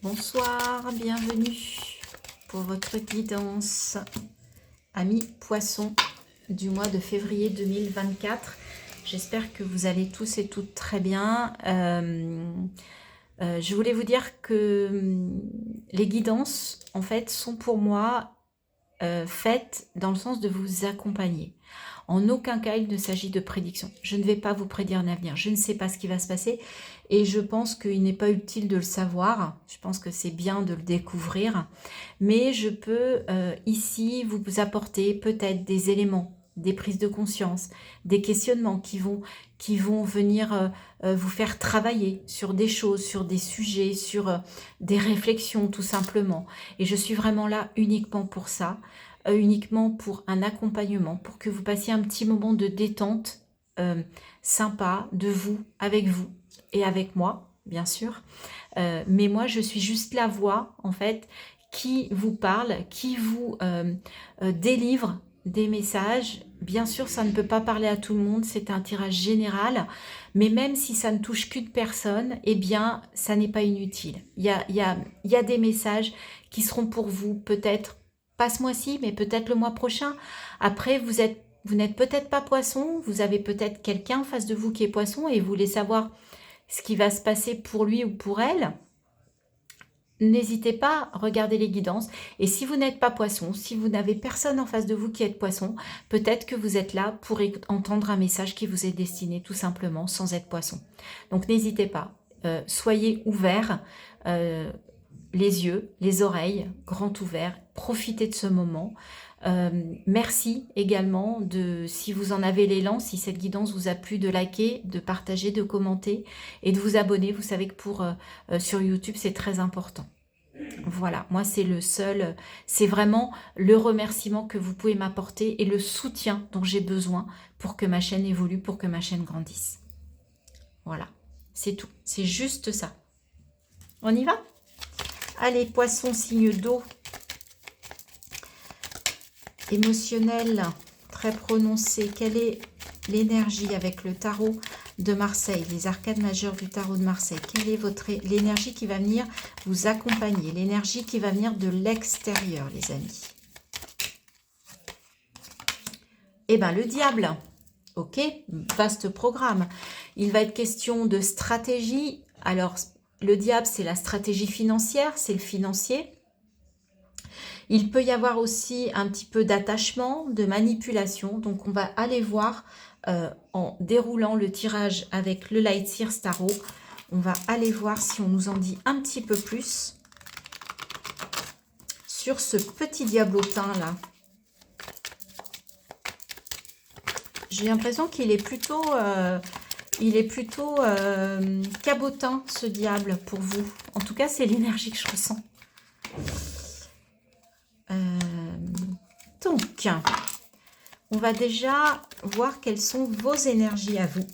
Bonsoir, bienvenue pour votre guidance, amis poissons du mois de février 2024. J'espère que vous allez tous et toutes très bien. Je voulais vous dire que les guidances, en fait, sont pour moi faites dans le sens de vous accompagner. En aucun cas, il ne s'agit de prédiction. Je ne vais pas vous prédire l'avenir. Je ne sais pas ce qui va se passer et je pense qu'il n'est pas utile de le savoir. Je pense que c'est bien de le découvrir. Mais je peux ici vous apporter peut-être des éléments, des prises de conscience, des questionnements qui vont venir vous faire travailler sur des choses, sur des sujets, sur des réflexions tout simplement. Et je suis vraiment là uniquement pour ça. Uniquement pour un accompagnement, pour que vous passiez un petit moment de détente sympa de vous, avec vous et avec moi, bien sûr. Mais moi, je suis juste la voix, en fait, qui vous parle, qui vous délivre des messages. Bien sûr, ça ne peut pas parler à tout le monde, c'est un tirage général, mais même si ça ne touche qu'une personne, eh bien, ça n'est pas inutile. Il y a des messages qui seront pour vous peut-être pas ce mois-ci, mais peut-être le mois prochain. Après, vous n'êtes peut-être pas poisson, vous avez peut-être quelqu'un en face de vous qui est poisson et vous voulez savoir ce qui va se passer pour lui ou pour elle. N'hésitez pas, regardez les guidances. Et si vous n'êtes pas poisson, si vous n'avez personne en face de vous qui est poisson, peut-être que vous êtes là pour entendre un message qui vous est destiné tout simplement sans être poisson. Donc n'hésitez pas, soyez ouverts. Les yeux, les oreilles, grand ouverts, profitez de ce moment. Merci également si vous en avez l'élan, si cette guidance vous a plu, de liker, de partager, de commenter et de vous abonner. Vous savez que sur YouTube, c'est très important. Voilà, moi c'est vraiment le remerciement que vous pouvez m'apporter et le soutien dont j'ai besoin pour que ma chaîne évolue, pour que ma chaîne grandisse. Voilà, c'est tout, c'est juste ça. On y va ? Allez, poisson, signe d'eau, émotionnel, très prononcé. Quelle est l'énergie avec le tarot de Marseille, les arcades majeures du tarot de Marseille? Quelle est l'énergie qui va venir vous accompagner, l'énergie qui va venir de l'extérieur, les amis? Eh bien, le diable, ok, vaste programme. Il va être question de stratégie. Alors, le diable, c'est la stratégie financière, c'est le financier. Il peut y avoir aussi un petit peu d'attachement, de manipulation. Donc, on va aller voir en déroulant le tirage avec le Light Seers Tarot. On va aller voir si on nous en dit un petit peu plus sur ce petit diablotin là. J'ai l'impression qu'il est plutôt... cabotin, ce diable, pour vous. En tout cas, c'est l'énergie que je ressens. Donc, on va déjà voir quelles sont vos énergies à vous.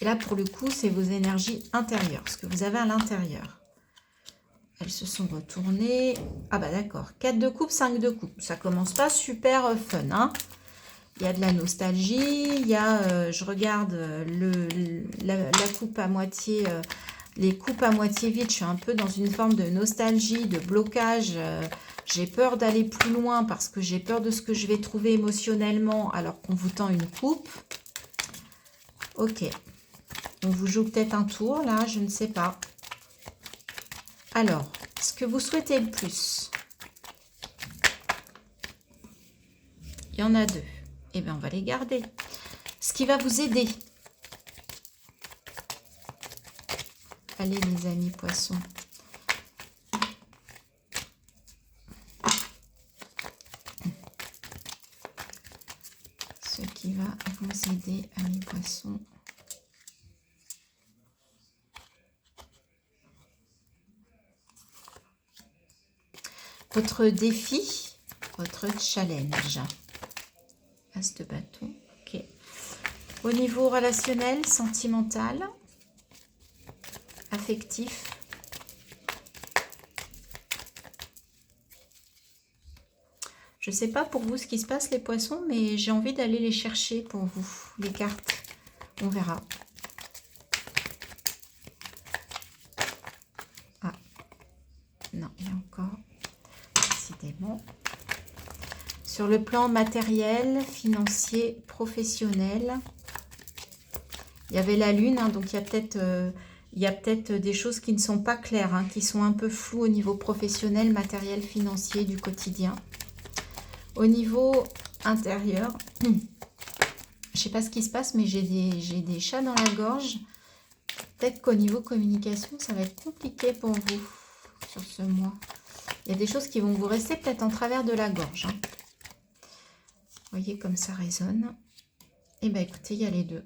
Et là, pour le coup, c'est vos énergies intérieures, ce que vous avez à l'intérieur. Elles se sont retournées. Ah bah d'accord, 4 de coupe, 5 de coupe. Ça commence pas super fun, hein. Il y a de la nostalgie, il y a, je regarde la coupe à moitié, les coupes à moitié vides. Je suis un peu dans une forme de nostalgie, de blocage. J'ai peur d'aller plus loin parce que j'ai peur de ce que je vais trouver émotionnellement alors qu'on vous tend une coupe. Ok. On vous joue peut-être un tour là, je ne sais pas. Alors, ce que vous souhaitez le plus. Il y en a deux. Eh bien, on va les garder. Ce qui va vous aider. Allez, les amis poissons. Ce qui va vous aider, amis poissons. Votre défi, votre challenge. As de bâton. Ok. Au niveau relationnel, sentimental, affectif. Je ne sais pas pour vous ce qui se passe, les poissons, mais j'ai envie d'aller les chercher pour vous, les cartes. On verra. Ah, Sur le plan matériel, financier, professionnel, il y avait la lune, hein, donc il y a peut-être des choses qui ne sont pas claires, hein, qui sont un peu floues au niveau professionnel, matériel, financier, du quotidien. Au niveau intérieur, je ne sais pas ce qui se passe, mais j'ai des chats dans la gorge. Peut-être qu'au niveau communication, ça va être compliqué pour vous sur ce mois. Il y a des choses qui vont vous rester peut-être en travers de la gorge. Hein. Vous voyez comme ça résonne. Eh bien, écoutez, il y a les deux.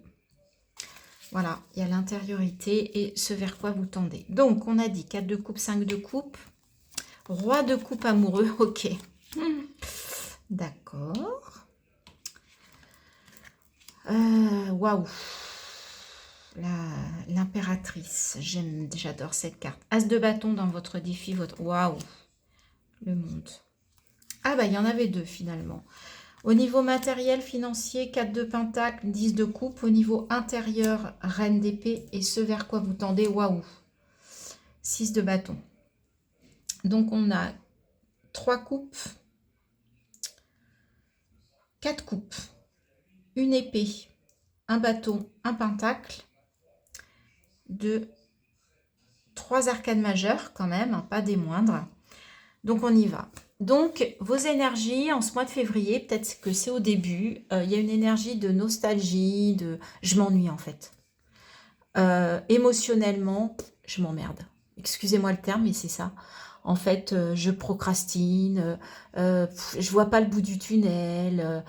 Voilà, il y a l'intériorité et ce vers quoi vous tendez. Donc, on a dit 4 de coupe, 5 de coupe. Roi de coupe amoureux, ok. D'accord. Waouh. L'impératrice, j'adore cette carte. As de bâton dans votre défi, votre... Waouh. Le monde. Ah bah, il y en avait deux finalement. Au niveau matériel, financier, 4 de pentacle, 10 de coupe. Au niveau intérieur, reine d'épée et ce vers quoi vous tendez, waouh. 6 de bâton. Donc on a 3 coupes, 4 coupes, une épée, un bâton, un pentacle, 3 arcanes majeures quand même, hein, pas des moindres. Donc on y va. Donc vos énergies en ce mois de février, peut-être que c'est au début, il y a une énergie de nostalgie, de je m'ennuie en fait. Émotionnellement, je m'emmerde. Excusez-moi le terme, mais c'est ça. En fait, je procrastine, je vois pas le bout du tunnel,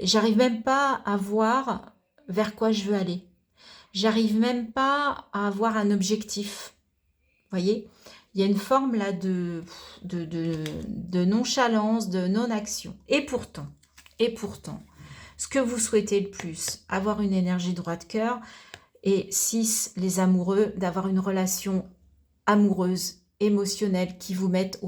j'arrive même pas à voir vers quoi je veux aller. J'arrive même pas à avoir un objectif. Vous voyez, il y a une forme là de nonchalance, de non-action. Et pourtant, ce que vous souhaitez le plus, avoir une énergie droit de cœur, et 6, les amoureux, d'avoir une relation amoureuse, émotionnelle, qui vous mette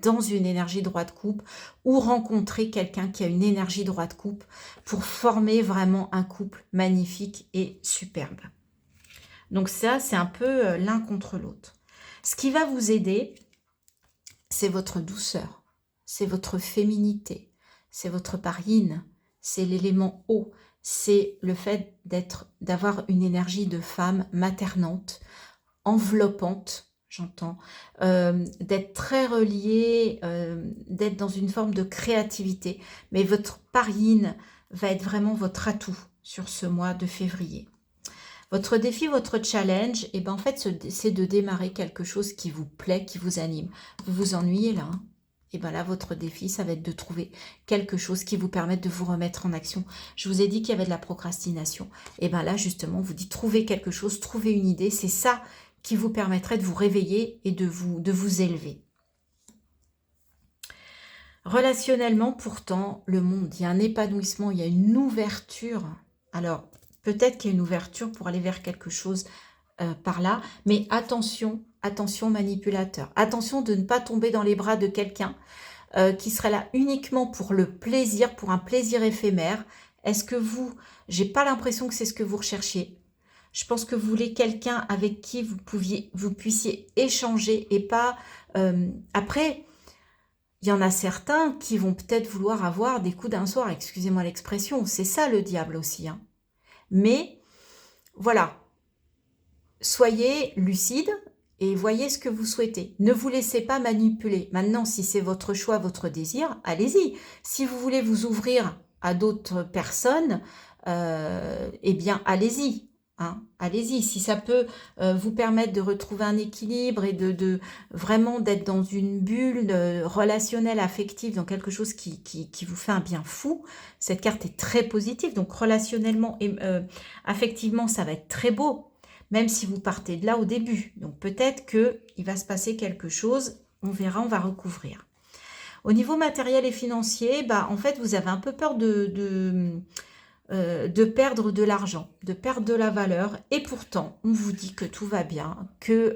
dans une énergie droit de coupe, ou rencontrer quelqu'un qui a une énergie droit de coupe pour former vraiment un couple magnifique et superbe. Donc ça, c'est un peu l'un contre l'autre. Ce qui va vous aider, c'est votre douceur, c'est votre féminité, c'est votre part yin, c'est l'élément eau, c'est le fait d'avoir une énergie de femme maternante, enveloppante, j'entends, d'être très reliée, d'être dans une forme de créativité. Mais votre part yin va être vraiment votre atout sur ce mois de février. Votre défi, votre challenge, et ben en fait, c'est de démarrer quelque chose qui vous plaît, qui vous anime. Vous vous ennuyez là, hein? Et bien là, votre défi, ça va être de trouver quelque chose qui vous permette de vous remettre en action. Je vous ai dit qu'il y avait de la procrastination. Et bien là, justement, vous dites trouver quelque chose, trouver une idée. C'est ça qui vous permettrait de vous réveiller et de vous élever. Relationnellement, pourtant, le monde, il y a un épanouissement, il y a une ouverture. Alors, peut-être qu'il y a une ouverture pour aller vers quelque chose par là, mais attention, attention manipulateur. Attention de ne pas tomber dans les bras de quelqu'un qui serait là uniquement pour le plaisir, pour un plaisir éphémère. Est-ce que j'ai pas l'impression que c'est ce que vous recherchiez. Je pense que vous voulez quelqu'un avec qui vous puissiez échanger et pas... après, il y en a certains qui vont peut-être vouloir avoir des coups d'un soir, excusez-moi l'expression, c'est ça le diable aussi. Hein. Mais voilà, soyez lucide et voyez ce que vous souhaitez. Ne vous laissez pas manipuler. Maintenant, si c'est votre choix, votre désir, allez-y. Si vous voulez vous ouvrir à d'autres personnes, eh bien, allez-y. Hein, allez-y. Si ça peut vous permettre de retrouver un équilibre et de vraiment d'être dans une bulle relationnelle, affective, dans quelque chose qui vous fait un bien fou, cette carte est très positive. Donc, relationnellement et affectivement, ça va être très beau. Même si vous partez de là au début. Donc peut-être qu'il va se passer quelque chose, on verra, on va recouvrir. Au niveau matériel et financier, bah, en fait, vous avez un peu peur de perdre de l'argent, de perdre de la valeur. Et pourtant, on vous dit que tout va bien, qu'il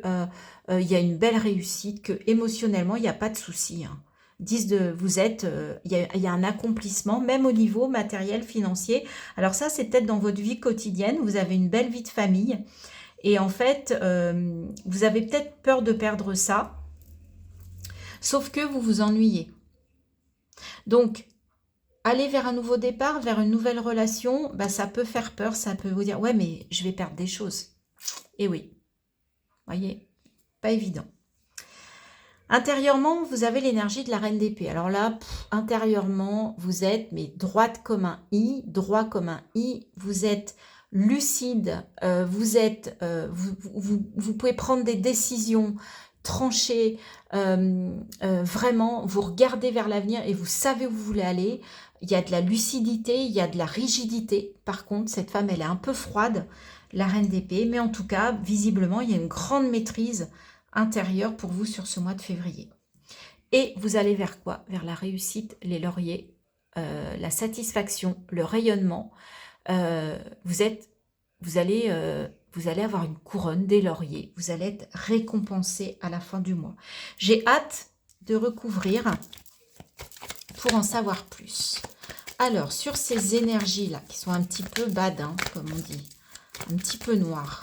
y a une belle réussite, que émotionnellement, il n'y a pas de souci. Hein. Il y a un accomplissement, même au niveau matériel, financier. Alors ça, c'est peut-être dans votre vie quotidienne, vous avez une belle vie de famille. Et en fait, vous avez peut-être peur de perdre ça, sauf que vous vous ennuyez. Donc, aller vers un nouveau départ, vers une nouvelle relation, bah, ça peut faire peur, ça peut vous dire, ouais, mais je vais perdre des choses. Et oui, voyez, pas évident. Intérieurement, vous avez l'énergie de la reine d'épée. Alors là, intérieurement, vous êtes mais droite comme un i, droit comme un i. Vous êtes lucide, vous pouvez prendre des décisions tranchées, vraiment, vous regardez vers l'avenir et vous savez où vous voulez aller. Il y a de la lucidité, il y a de la rigidité. Par contre, cette femme, elle est un peu froide, la reine d'épée. Mais en tout cas, visiblement, il y a une grande maîtrise intérieure pour vous sur ce mois de février. Et vous allez vers quoi? Vers la réussite, les lauriers, la satisfaction, le rayonnement. Vous allez avoir une couronne, des lauriers. Vous allez être récompensé à la fin du mois. J'ai hâte de recouvrir pour en savoir plus. Alors, sur ces énergies-là, qui sont un petit peu bad, hein, comme on dit, un petit peu noires,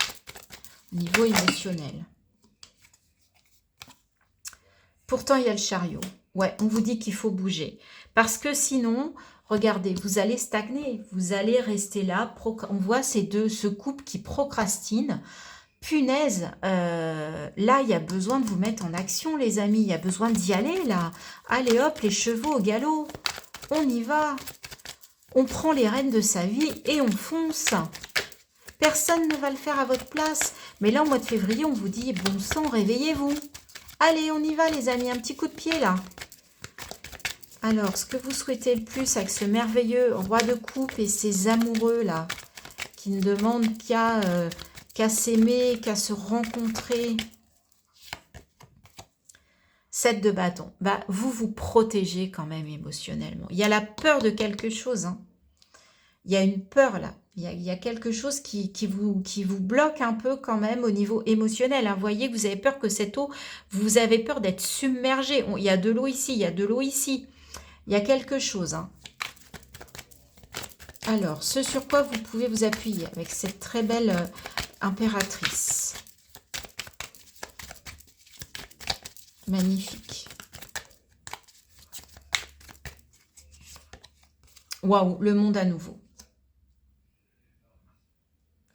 au niveau émotionnel. Pourtant, il y a le chariot. Ouais, on vous dit qu'il faut bouger. Parce que sinon, regardez, vous allez stagner. Vous allez rester là. On voit ce couple qui procrastine. Punaise, là, il y a besoin de vous mettre en action, les amis. Il y a besoin d'y aller, là. Allez, hop, les chevaux au galop. On y va. On prend les rênes de sa vie et on fonce. Personne ne va le faire à votre place. Mais là, au mois de février, on vous dit, bon sang, réveillez-vous. Allez, on y va les amis, un petit coup de pied là. Alors, ce que vous souhaitez le plus avec ce merveilleux roi de coupe et ces amoureux là, qui ne demandent qu'à s'aimer, qu'à se rencontrer. 7 de bâton. Bah, vous vous protégez quand même émotionnellement. Il y a la peur de quelque chose. Hein. Il y a une peur là. Il y a quelque chose qui vous bloque un peu quand même au niveau émotionnel. Hein. Vous voyez que vous avez peur que cette eau, vous avez peur d'être submergé. Il y a de l'eau ici, il y a de l'eau ici. Il y a quelque chose. Hein. Alors, ce sur quoi vous pouvez vous appuyer avec cette très belle impératrice. Magnifique. Waouh, le monde à nouveau.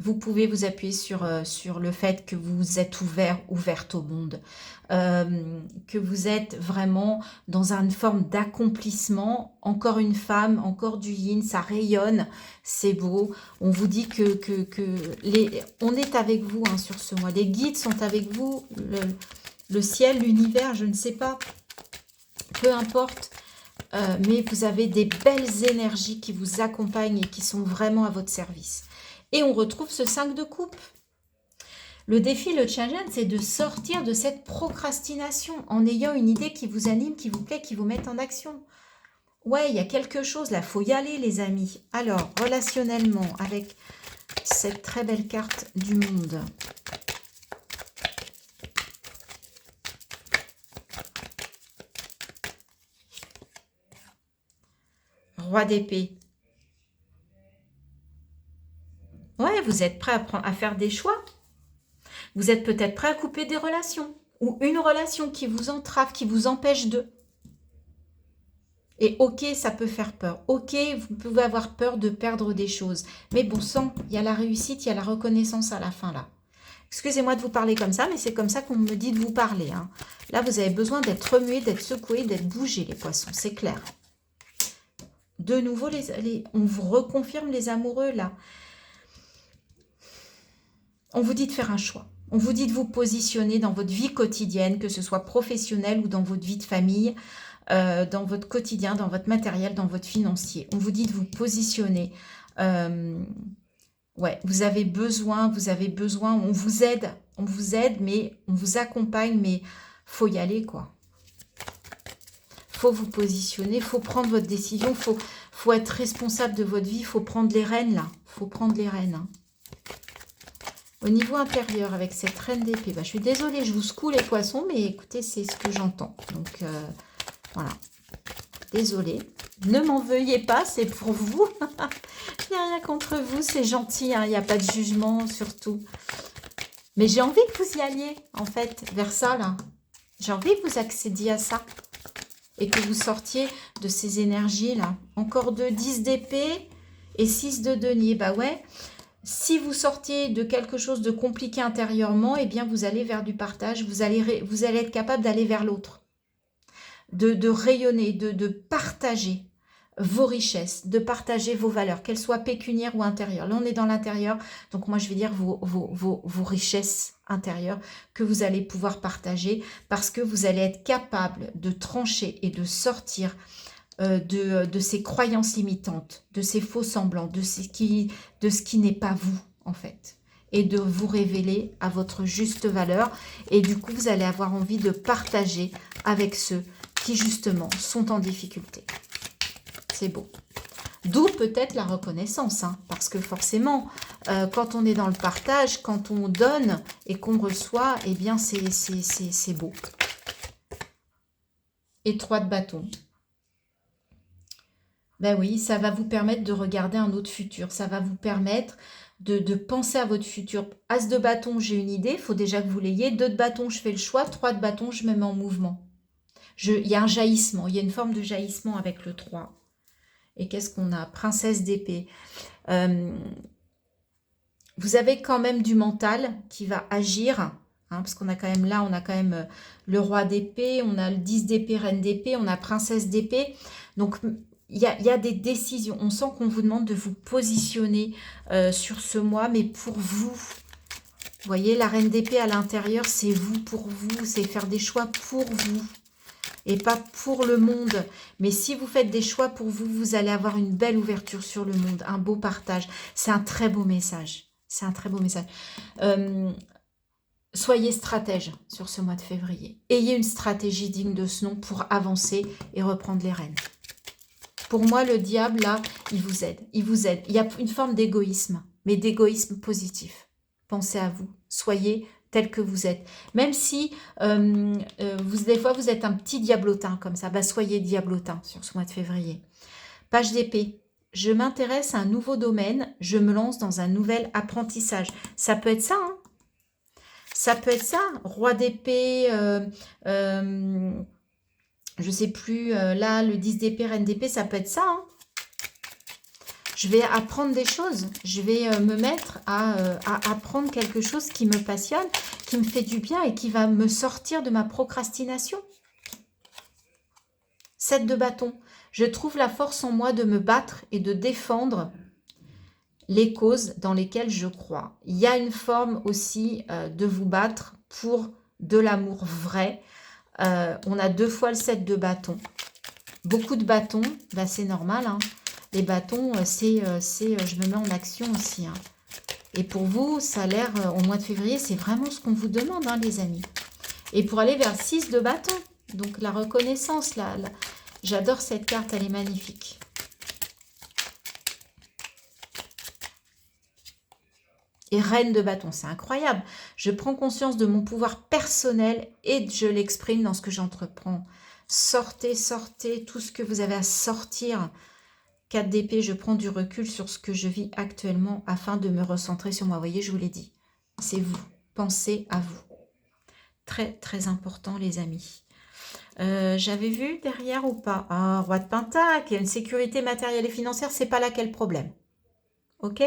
Vous pouvez vous appuyer sur le fait que vous êtes ouverte au monde, que vous êtes vraiment dans une forme d'accomplissement. Encore une femme, encore du yin, ça rayonne, c'est beau. On vous dit on est avec vous hein, sur ce mois. Les guides sont avec vous, le ciel, l'univers, je ne sais pas, peu importe. Mais vous avez des belles énergies qui vous accompagnent et qui sont vraiment à votre service. Et on retrouve ce 5 de coupe. Le défi, le challenge, c'est de sortir de cette procrastination en ayant une idée qui vous anime, qui vous plaît, qui vous met en action. Ouais, il y a quelque chose là, il faut y aller les amis. Alors, relationnellement, avec cette très belle carte du monde. Roi d'épée. Ouais, vous êtes prêt à faire des choix. Vous êtes peut-être prêt à couper des relations. Ou une relation qui vous entrave, qui vous empêche de. Et ok, ça peut faire peur. Ok, vous pouvez avoir peur de perdre des choses. Mais bon sang, il y a la réussite, il y a la reconnaissance à la fin là. Excusez-moi de vous parler comme ça, mais c'est comme ça qu'on me dit de vous parler. Hein. Là, vous avez besoin d'être remué, d'être secoué, d'être bougé les poissons, c'est clair. De nouveau, on vous reconfirme les amoureux là. On vous dit de faire un choix. On vous dit de vous positionner dans votre vie quotidienne, que ce soit professionnelle ou dans votre vie de famille, dans votre quotidien, dans votre matériel, dans votre financier. On vous dit de vous positionner. Ouais, vous avez besoin, on vous aide, mais on vous accompagne, mais faut y aller, quoi. Faut vous positionner, faut prendre votre décision, faut être responsable de votre vie, faut prendre les rênes, là. Faut prendre les rênes, hein. Au niveau intérieur, avec cette reine d'épée, bah, je suis désolée, je vous secoue les poissons, mais écoutez, c'est ce que j'entends. Donc, voilà. Désolée. Ne m'en veuillez pas, c'est pour vous. Il n'y a rien contre vous, c'est gentil, hein, il n'y a pas de jugement, surtout. Mais j'ai envie que vous y alliez, en fait, vers ça, là. J'ai envie que vous accédiez à ça. et que vous sortiez de ces énergies-là. Encore 2, 10 d'épée et 6 de denier. Bah ouais, si vous sortiez de quelque chose de compliqué intérieurement, eh bien vous allez vers du partage, vous allez être capable d'aller vers l'autre, de rayonner, de partager vos richesses, de partager vos valeurs, qu'elles soient pécuniaires ou intérieures. Là, on est dans l'intérieur, donc moi, je vais dire vos richesses intérieures que vous allez pouvoir partager parce que vous allez être capable de trancher et de sortir de ces croyances limitantes, de ces faux semblants, de ce qui n'est pas vous, en fait, et de vous révéler à votre juste valeur. Et du coup, vous allez avoir envie de partager avec ceux qui, justement, sont en difficulté. C'est beau. D'où peut-être la reconnaissance, hein, parce que forcément, quand on est dans le partage, quand on donne et qu'on reçoit, eh bien, c'est beau. Et 3 de bâton. Ben oui, ça va vous permettre de regarder un autre futur. Ça va vous permettre de penser à votre futur. As de bâton, j'ai une idée, il faut déjà que vous l'ayez. 2 de bâton, je fais le choix. 3 de bâton, je me mets en mouvement. Il y a un jaillissement, il y a une forme de jaillissement avec le 3. Et qu'est-ce qu'on a? Princesse d'épée. Vous avez quand même du mental qui va agir, hein, parce qu'on a quand même là, on a quand même le roi d'épée, on a le 10 d'épée, reine d'épée, on a princesse d'épée. Donc, il y a des décisions. On sent qu'on vous demande de vous positionner sur ce mois, mais pour vous. Vous voyez, la reine d'épée à l'intérieur, c'est vous pour vous, c'est faire des choix pour vous. Et pas pour le monde. Mais si vous faites des choix pour vous, vous allez avoir une belle ouverture sur le monde, un beau partage. C'est un très beau message. C'est un très beau message. Soyez stratège sur ce mois de février. Ayez une stratégie digne de ce nom pour avancer et reprendre les rênes. Pour moi, le diable, là, il vous aide. Il vous aide. Il y a une forme d'égoïsme, mais d'égoïsme positif. Pensez à vous. Soyez tel que vous êtes. Même si, des fois, vous êtes un petit diablotin comme ça, bah, soyez diablotin sur ce mois de février. Page d'épée. Je m'intéresse à un nouveau domaine. Je me lance dans un nouvel apprentissage. Ça peut être ça, hein. Ça peut être ça. Roi d'épée, je sais plus, là, le 10 d'épée, reine d'épée, ça peut être ça, hein. Je vais apprendre des choses. Je vais me mettre à apprendre quelque chose qui me passionne, qui me fait du bien et qui va me sortir de ma procrastination. 7 de bâton. Je trouve la force en moi de me battre et de défendre les causes dans lesquelles je crois. Il y a une forme aussi de vous battre pour de l'amour vrai. On a 2 fois le 7 de bâton. Beaucoup de bâtons, bah c'est normal, hein. Les bâtons, c'est je me mets en action aussi, hein. Et pour vous, ça a l'air, au mois de février, c'est vraiment ce qu'on vous demande, hein, les amis. Et pour aller vers 6 de bâton, donc la reconnaissance, j'adore cette carte, elle est magnifique. Et reine de bâton, c'est incroyable. Je prends conscience de mon pouvoir personnel et je l'exprime dans ce que j'entreprends. Sortez, sortez tout ce que vous avez à sortir. 4 d'épée, je prends du recul sur ce que je vis actuellement afin de me recentrer sur moi. Vous voyez, je vous l'ai dit. C'est vous. Pensez à vous. Très, très important, les amis. J'avais vu derrière ou pas? Un roi de pentacle, une sécurité matérielle et financière, c'est pas là qu'est le problème. Ok?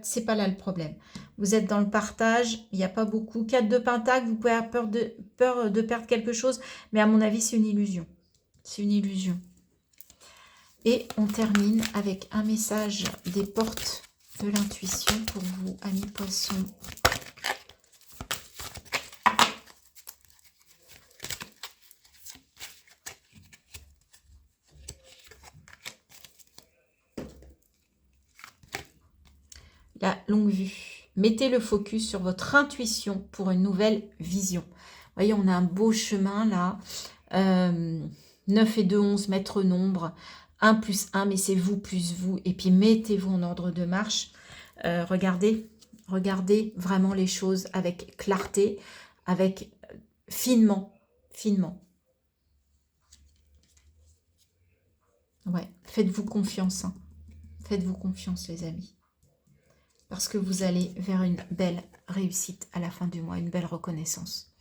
C'est pas là le problème. Vous êtes dans le partage, il n'y a pas beaucoup. 4 de pentacle, vous pouvez avoir peur de perdre quelque chose, mais à mon avis, c'est une illusion. C'est une illusion. Et on termine avec un message des portes de l'intuition pour vous, amis poissons. La longue vue. Mettez le focus sur votre intuition pour une nouvelle vision. Vous voyez, on a un beau chemin là. 9 et 2, 11, maître nombre. 1 plus 1, mais c'est vous plus vous. Et puis, mettez-vous en ordre de marche. Regardez vraiment les choses avec clarté, avec finement. Ouais, faites-vous confiance. Hein. Faites-vous confiance, les amis. Parce que vous allez vers une belle réussite à la fin du mois, une belle reconnaissance.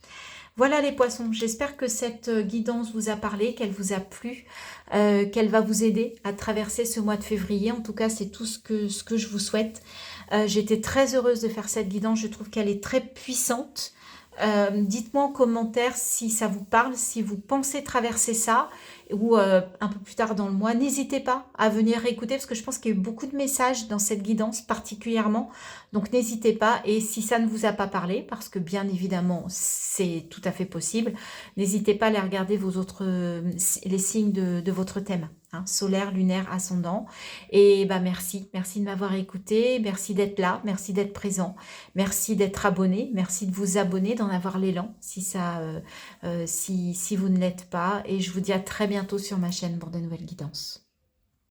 Voilà les poissons, j'espère que cette guidance vous a parlé, qu'elle vous a plu, qu'elle va vous aider à traverser ce mois de février. En tout cas, c'est tout ce que je vous souhaite. J'étais très heureuse de faire cette guidance, je trouve qu'elle est très puissante. Dites-moi en commentaire si ça vous parle, si vous pensez traverser ça, ou un peu plus tard dans le mois. N'hésitez pas à venir écouter, parce que je pense qu'il y a eu beaucoup de messages dans cette guidance particulièrement. Donc n'hésitez pas, et si ça ne vous a pas parlé, parce que bien évidemment c'est tout à fait possible, n'hésitez pas à aller regarder vos autres, les signes de votre thème, hein, solaire, lunaire, ascendant. Et bah merci de m'avoir écouté, merci d'être là, merci d'être présent, merci d'être abonné, merci de vous abonner, d'en avoir l'élan si ça, si vous ne l'êtes pas. Et je vous dis à très bientôt sur ma chaîne pour de nouvelles guidances.